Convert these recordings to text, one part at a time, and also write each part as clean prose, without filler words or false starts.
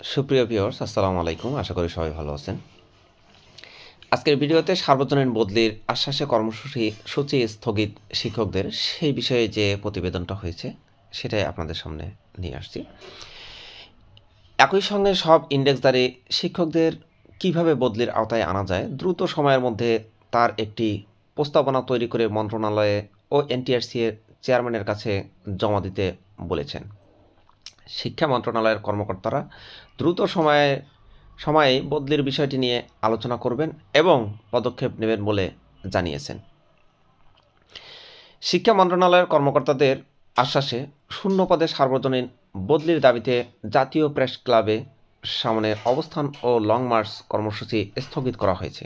সুপ্রিয় ভিউয়ার্স, আসসালামু আলাইকুম। আশা করি সবাই ভালো আছেন। আজকের ভিডিওতে সার্বজনীন বদলির আশ্বাসে কর্মসূচি স্থগিত শিক্ষকদের সেই বিষয়ে যে প্রতিবেদনটা হয়েছে সেটাই আপনাদের সামনে নিয়ে আসছি। একই সঙ্গে সব ইন্ডেক্সধারী শিক্ষকদের কিভাবে বদলির আওতায় আনা যায় দ্রুত সময়ের মধ্যে তার একটি প্রস্তাবনা তৈরি করে মন্ত্রণালয়ে ও এনটিআরসি এর চেয়ারম্যানের কাছে জমা দিতে বলেছেন। শিক্ষা মন্ত্রণালয়ের কর্মকর্তারা দ্রুত সময়ে বদলির বিষয়টি নিয়ে আলোচনা করবেন এবং পদক্ষেপ নেবেন বলে জানিয়েছেন। শিক্ষা মন্ত্রণালয়ের কর্মকর্তাদের আশ্বাসে শূন্য পদে সার্বজনীন বদলির দাবিতে জাতীয় প্রেস ক্লাবে সামনে অবস্থান ও লং মার্চ কর্মসূচি স্থগিত করা হয়েছে।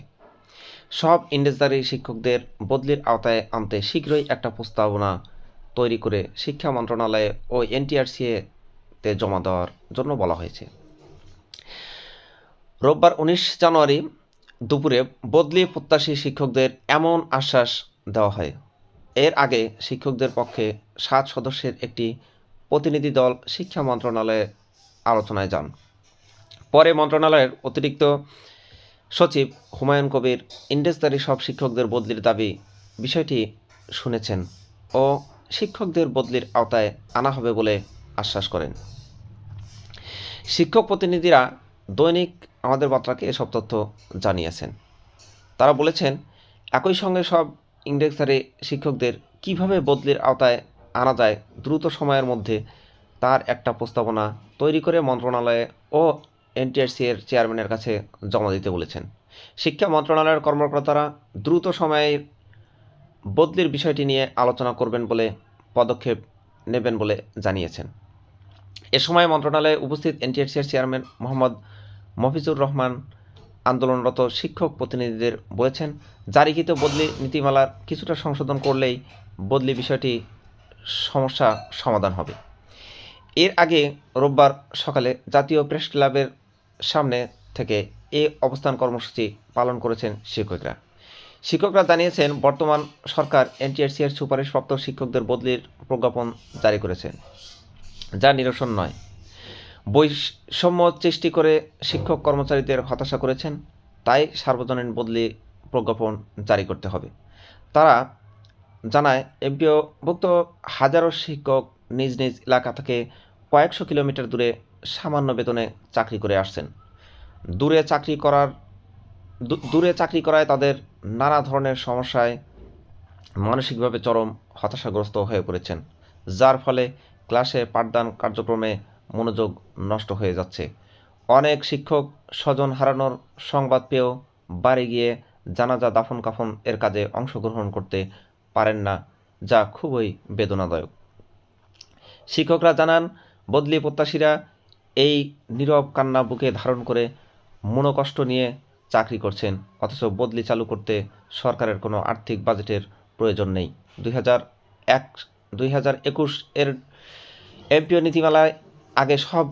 সব ইন্ডেক্সধারী শিক্ষকদের বদলির আওতায় আনতে শীঘ্রই একটা প্রস্তাবনা তৈরি করে শিক্ষা মন্ত্রণালয়ে ও এনটিআরসি তে জমা দেওয়ার জন্য বলা হয়েছে। রোববার 19 জানুয়ারি দুপুরে বদলি প্রত্যাশী শিক্ষকদের এমন আশ্বাস দেওয়া হয়। এর আগে শিক্ষকদের পক্ষে 7 সদস্যের একটি প্রতিনিধি দল শিক্ষা মন্ত্রণালয়ে আলোচনায় যান। পরে মন্ত্রণালয়ের অতিরিক্ত সচিব হুমায়ুন কবির ইন্ডেক্সধারী সব শিক্ষকদের বদলির দাবি বিষয়টি শুনেছেন ও শিক্ষকদের বদলির আওতায় আনা হবে বলে আশ্বাস করেন। শিক্ষক প্রতিনিধিরা দৈনিক আমাদের বার্তাকে এসব তথ্য জানিয়েছেন। তারা বলেছেন, একই সঙ্গে সব ইন্ডেক্সধারী শিক্ষকদের কিভাবে বদলির আওতায় আনা যায় দ্রুত সময়ের মধ্যে তার একটা প্রস্তাবনা তৈরি করে মন্ত্রণালয়ে ও এনটিআরসি এর চেয়ারম্যানের কাছে জমা দিতে বলেছেন। শিক্ষা মন্ত্রণালয়ের কর্মকর্তারা দ্রুত সময়ে বদলির বিষয়টি নিয়ে আলোচনা করবেন বলে পদক্ষেপ নেবেন বলে জানিয়েছেন। এ সময় মন্ত্রণালয়ে উপস্থিত এনটিআরসির চেয়ারম্যান মোহাম্মদ মফিজুর রহমান আন্দোলনরত শিক্ষক প্রতিনিধিদের বলেছেন, জারিকৃত বদলি নীতিমালার কিছুটা সংশোধন করলেই বদলি বিষয়টি সমস্যা সমাধান হবে। এর আগে রোববার সকালে জাতীয় প্রেস ক্লাবের সামনে থেকে এ অবস্থান কর্মসূচি পালন করেছেন শিক্ষকরা জানিয়েছেন, বর্তমান সরকার এনটিআরসি এর সুপারিশপ্রাপ্ত শিক্ষকদের বদলির প্রজ্ঞাপন জারি করেছেন, যা নিরসন নয়, বৈষম্য সৃষ্টি করে শিক্ষক কর্মচারীদের হতাশা করেছেন। তাই সার্বজনীন বদলি প্রজ্ঞাপন জারি করতে হবে। তারা জানায়, এমপিওভুক্ত হাজারো শিক্ষক নিজ নিজ এলাকা থেকে কয়েকশো কিলোমিটার দূরে সামান্য বেতনে চাকরি করে আসছেন। দূরে চাকরি করায় তাদের নানা ধরনের সমস্যায় মানসিকভাবে চরম হতাশাগ্রস্ত হয়ে পড়েছেন, যার ফলে ক্লাসে পাঠদান কার্যক্রমে মনোযোগ নষ্ট হয়ে যাচ্ছে। অনেক শিক্ষক স্বজন হারানোর সংবাদ পেয়েও বাড়ি গিয়ে জানাজা দাফন কাফন এর কাজে অংশগ্রহণ করতে পারেন না, যা খুবই বেদনাদায়ক। শিক্ষকরা জানান, বদলি প্রত্যাশীরা এই নীরব কান্না বুকে ধারণ করে মনোকষ্ট নিয়ে চাকরি করছেন, অথচ বদলি চালু করতে সরকারের কোনো আর্থিক বাজেটের প্রয়োজন নেই। 2021 এর এমপিও নীতিমালায় আগে সব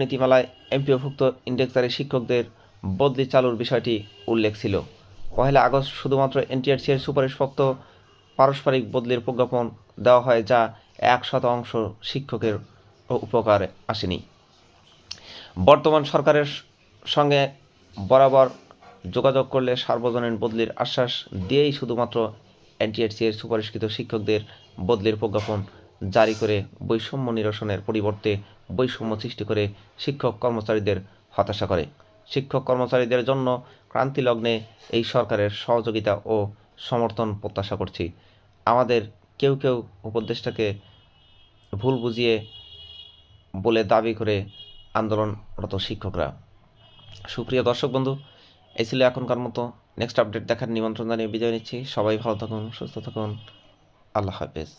নীতিমালায় এমপিওভুক্ত ইন্ডেক্সধারী শিক্ষকদের বদলি চালুর বিষয়টি উল্লেখ ছিল। 1 আগস্ট শুধুমাত্র এনটিআরসি এর সুপারিশপ্রাপ্ত পারস্পরিক বদলির প্রজ্ঞাপন দেওয়া হয়, যা 1% শিক্ষকের উপকারে আসেনি। বর্তমান সরকারের সঙ্গে বরাবর যোগাযোগ করলে সার্বজনীন বদলির আশ্বাস দিয়েই শুধুমাত্র এনটিআরসি এর সুপারিশকৃত শিক্ষকদের বদলির প্রজ্ঞাপন জারি করে বৈষম্য নিরসনের পরিবর্তে বৈষম্য সৃষ্টি করে শিক্ষক কর্মচারীদের হতাশা করে। শিক্ষক কর্মচারীদের জন্য ক্রান্তিলগ্নে এই সরকারের সহযোগিতা ও সমর্থন প্রত্যাশা করছি। আমাদের কেউ উপদেষ্টাকে ভুল বুঝিয়ে বলে দাবি করে আন্দোলনরত শিক্ষকরা। সুপ্রিয় দর্শক বন্ধু, এই ছিল এখনকার মতো। নেক্সট আপডেট দেখার নিমন্ত্রণ জানিয়ে বিদায় নিচ্ছি। সবাই ভালো থাকুন, সুস্থ থাকুন। আল্লাহ হাফেজ।